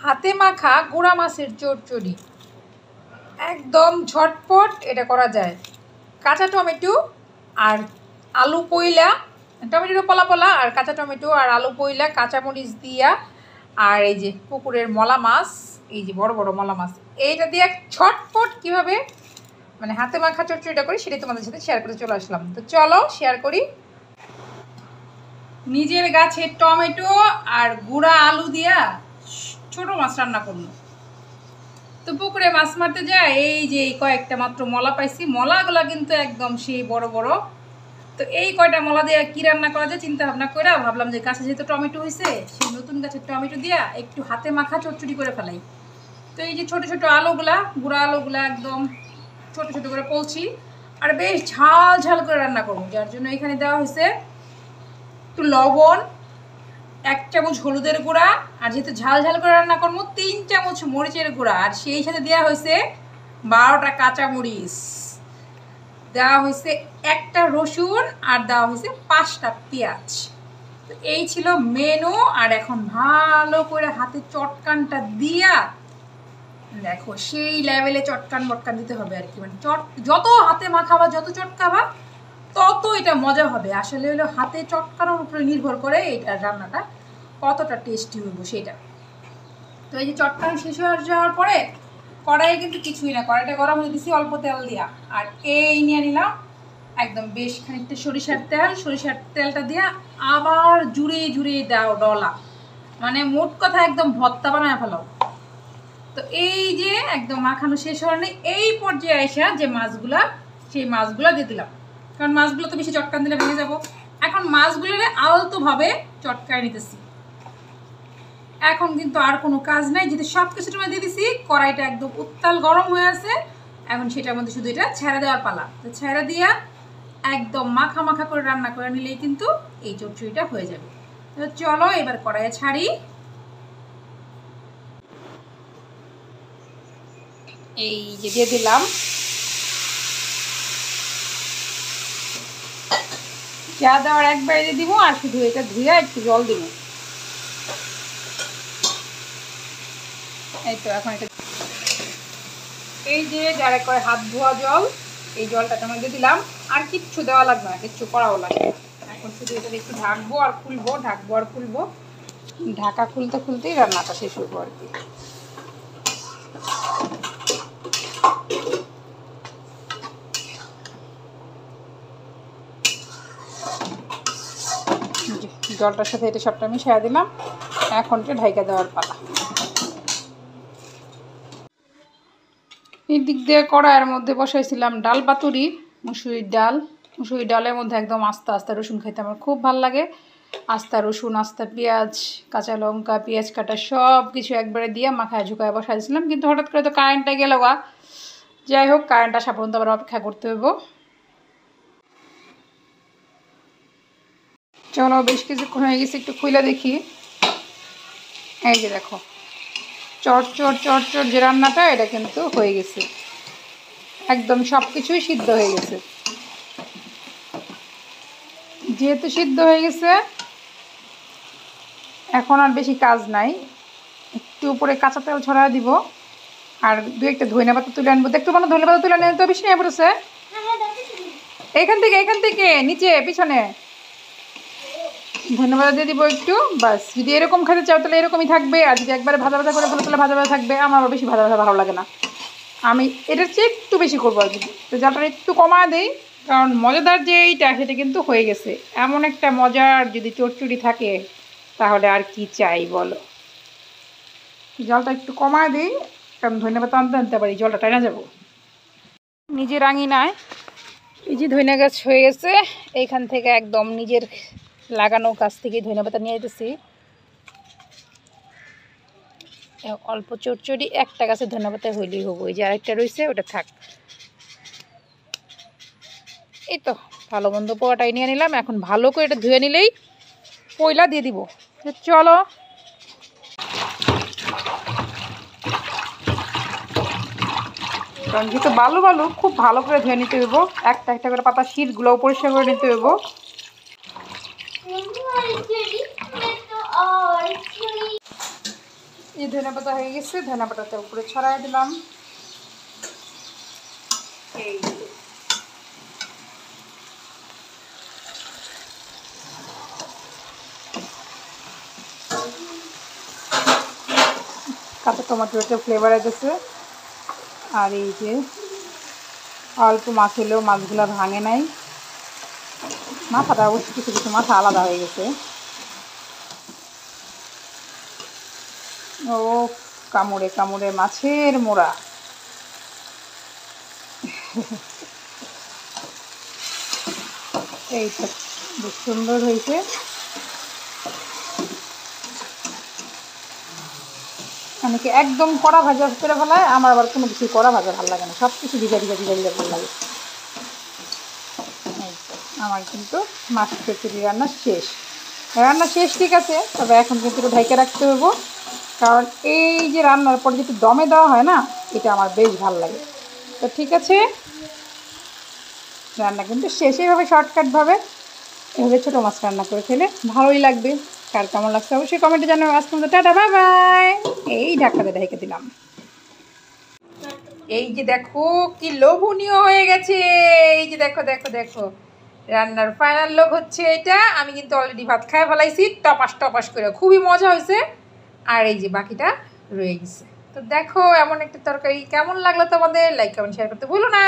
হাতে মাখা গুঁড়া মাছের চচ্চড়ি একদম ঝটপট এটা করা যায়। কাঁচা টমেটো আর আলু পইলা, টমেটোর পলা পলা আর কাঁচা টমেটো আর আলু পইলা, কাঁচামরিচ দিয়া, আর এই যে পুকুরের মলা মাছ, এই যে বড় বড় মলা মাছ, এইটা দিয়ে ঝটপট কীভাবে মানে হাতে মাখা চচ্চড়িটা করি সেটাই তোমাদের সাথে শেয়ার করে চলে আসলাম। তো চলো শেয়ার করি। নিজের গাছের টমেটো আর গুঁড়া আলু দিয়া ছোট মাছ রান্না করবো। তো পুকুরে মাছ মারতে যায়, এই যে কয়েকটা মাত্র মলা পাইছি, মলাগুলা কিন্তু একদম সেই বড় বড়। তো এই কয়টা মলা দিয়ে কি রান্না করা যায় চিন্তা ভাবনা করে ভাবলাম যে গাছে যেহেতু টমেটো হয়েছে, সেই নতুন গাছের টমেটো দিয়া একটু হাতে মাখা চচ্চড়ি করে ফেলাই। তো এই যে ছোট ছোট আলুগুলা, গুঁড়া আলুগুলা একদম ছোট ছোট করে পলছি, আর বেশ ঝাল ঝাল করে রান্না করবো। যার জন্য এখানে দেওয়া হয়েছে একটু লবণ, 1 চামচ হলুদের গুঁড়া, আর যেহেতু ঝাল ঝাল করে রান্না করবো 3 চামচ মরিচের গুঁড়া, আর সেই সাথে দেওয়া হয়েছে 12টা কাঁচামরিচ, দেওয়া হয়েছে 1টা রসুন, আর দেওয়া হয়েছে 5টা পেঁয়াজ। তো এই ছিল মেনু। আর এখন ভালো করে হাতে চটকানটা দিয়া দেখো সেই লেভেলে চটকান বটকান দিতে হবে আর কি, মানে যত হাতে মাখাবা যত চটকাবা তত এটা মজা হবে। আসলে হলো হাতে চটকানোর উপরে নির্ভর করে এটা রান্নাটা কতটা টেস্টি হইব সেটা। তো এই যে চটকানো শেষ হয়ে যাওয়ার পরে কড়াইয়ে কিন্তু কিছুই না, কড়াইটা গরম হয়ে দিছি অল্প তেল দিয়া, আর এই নিয়ে নিলাম একদম বেশ খানিকটা সরিষার তেল। সরিষার তেলটা দিয়া আবার জুড়ে জুড়ে দাও ডলা, মানে মোট কথা একদম ভর্তা বানায় ফেলাও। তো এই যে একদম মাখানো শেষ হয়নি, এই পর্যায়ে আইসা যে মাছগুলা, সেই মাছগুলা দিয়ে দিলাম, কারণ মাছগুলো তো বেশি চটকান দিলে ভেঙে যাবো। এখন মাছগুলোরে আলতোভাবে চটকায় নিতেছি। এখন কিন্তু আর কোনো কাজ নাই, যেহেতু সব কিছু তোমায় দিয়ে দিছি, কড়াইটা একদম উত্তাল গরম হয়ে আছে। এখন সেটার মধ্যে শুধু এটা ছেড়ে দেওয়ার পালা। তো ছেড়ে দিয়া একদম মাখা মাখা করে রান্না করে নিলেই কিন্তু এই চচ্চড়িটা হয়ে যাবে। তো চলো এবার কড়াইয়ে ছাড়ি। এই যে দিয়ে দিলাম যা দেওয়ার একবারে দিয়ে দিব, আর শুধু এটা ধুয়ে একটু জল দিব। এই তো এখন এটা এই যে যারা করে হাত ধোয়া জল, এই জলটা তোমার দিয়ে দিলাম। আর কিচ্ছু দেওয়া লাগবে না, কিচ্ছু করাও লাগবে না। এখন শুধু এটা একটু ঢাকবো আর খুলবো, ঢাকবো আর খুলবো, ঢাকা খুলতে খুলতেই রান্নাটা শেষ হবো আর কি। জলটার সাথে এটা সবটা মিশিয়ে দিলাম। এখন এটা ঢাইকা দেওয়ার পালা। এই দিক দিয়ে কড়াইয়ের মধ্যে বসাইছিলাম ডাল পাতুরি, মুসুরির ডাল। মুসুরির ডালের মধ্যে একদম আস্তা আস্তা রসুন খাইতে আমার খুব ভালো লাগে। আস্তা রসুন, আস্তা পেঁয়াজ, কাঁচা লঙ্কা, পেঁয়াজ কাটা সব কিছু একবারে দিয়ে মাখায় ঝুঁকায় বসাই দিয়েছিলাম। কিন্তু হঠাৎ করে তো কারেন্টটা গেল গা, যাই হোক কারেন্ট আসা পর্যন্ত আবার অপেক্ষা করতে হইব। চলো বেশ কিছুক্ষণ হয়ে গেছে, একটু খুলে দেখি। এই যে দেখো চটচট চটচট যে রান্নাটা, এটা কিন্তু হয়ে গেছে, একদম সব কিছুই সিদ্ধ হয়ে গেছে। যেহেতু সিদ্ধ হয়ে গেছে এখন আর বেশি কাজ নাই, একটু উপরে কাঁচা তেল ছড়া দিব, আর 2-1টা ধনিয়া পাতা তুলে আনবো। দেখতে পাবো ধনিয়া পাতা তুলে আনতে তো বেশি নিয়ে পড়েছে, এখান থেকে নিচে পিছনে ধন্যবাদ দিয়ে দিব একটু, বাস। যদি এরকম খেতে চাও তাহলে এরকমই থাকবে, আর যদি একবারে ভাজা ভাজা করে বলে তাহলে ভাজা ভাজা থাকবে। আমার বেশি ভাজা ভাজা ভালো লাগে না, আমি এটার চেয়ে একটু বেশি করবো আর কি। তো জালটা একটু কমায় দিই, কারণ মজাদার যে এইটা সেটা কিন্তু হয়ে গেছে। এমন একটা মজার যদি চচ্চড়ি থাকে তাহলে আর কি চাই বলো। জলটা একটু কমায় দিই, কারণ ধন্যবাদ আনতে পারি, জলটা টাইনা যাবো। নিজের আঙিনায় এই যে ধনিয়া গাছ হয়ে গেছে, এইখান থেকে একদম নিজের লাগানো গাছ থেকে ধনিয়া পাতা নিয়ে যেতেছি। অল্প চটচড়ি, একটা গাছে ধনিয়া পাতা হইলেই হবো। এই যে আরেকটা রয়েছে ওটা থাক। এই তো ভালো মন্দ পোয়াটাই নিয়ে নিলাম। এখন ভালো করে এটা ধুয়ে নিলেই পয়লা দিয়ে দিব। চলো কারণ যেহেতু বালু বালু খুব ভালো করে ধুয়ে নিতে হইব, একটা একটা করে পাতা শীতগুলোও পরিষ্কার করে নিতে হইব। এই ধনে পাতা হয়ে গেছে, ধনে পাতাটা উপরে ছড়াই দিলাম। এই কাঁচা টমেটোটা ফ্লেভার আসতেছে। আর এই যে অল্প মাছ হলেও মাছগুলো ভাঙে নাই, মাথাটা অবশ্য কিছু কিছু মাথা আলাদা হয়ে গেছে। ও কামড়ে কামড়ে মাছের মোড়া। এইটা বেশ সুন্দর হয়েছে। অনেকে একদম কড়া ভাজা করে ফেলায়, আমার আবার কোনো কিছু কড়া ভাজা ভালো লাগে না, সব কিছু ভিজা ভিজা ভিজা ভিজা ভালো লাগে। আমার কিন্তু মাছ খিচুড়ি রান্না শেষ। রান্না শেষ ঠিক আছে, তবে এখন কিন্তু একটু ঢেকে রাখতে হবে, কারণ এই যে রান্নার পর যেটা দমে দেওয়া হয় না, এটা আমার বেশ ভালো লাগে। তো ঠিক আছে, রান্না কিন্তু শেষ। এইভাবে শর্টকাটভাবে এভাবে ছোটো মাছ রান্না করে ফেলে ভালোই লাগবে। কার কেমন লাগছে অবশ্যই কমেন্টে জানাবো। আজকে মতো টাটা, বাই বাই। এই ঢাকাতে ঢেকে দিলাম। এই যে দেখো কি লোভনীয় হয়ে গেছে। এই যে দেখো দেখো দেখো, রান্নার ফাইনাল লুক হচ্ছে এটা। আমি কিন্তু অলরেডি ভাত খাই ফেলাইছি টপাস টপাস করে, খুবই মজা হয়েছে। আর এই যে বাকিটা রয়ে গেছে। তো দেখো এমন একটা তরকারি কেমন লাগলো তোমাদের, লাইক কমেন্ট শেয়ার করতে ভুলো না।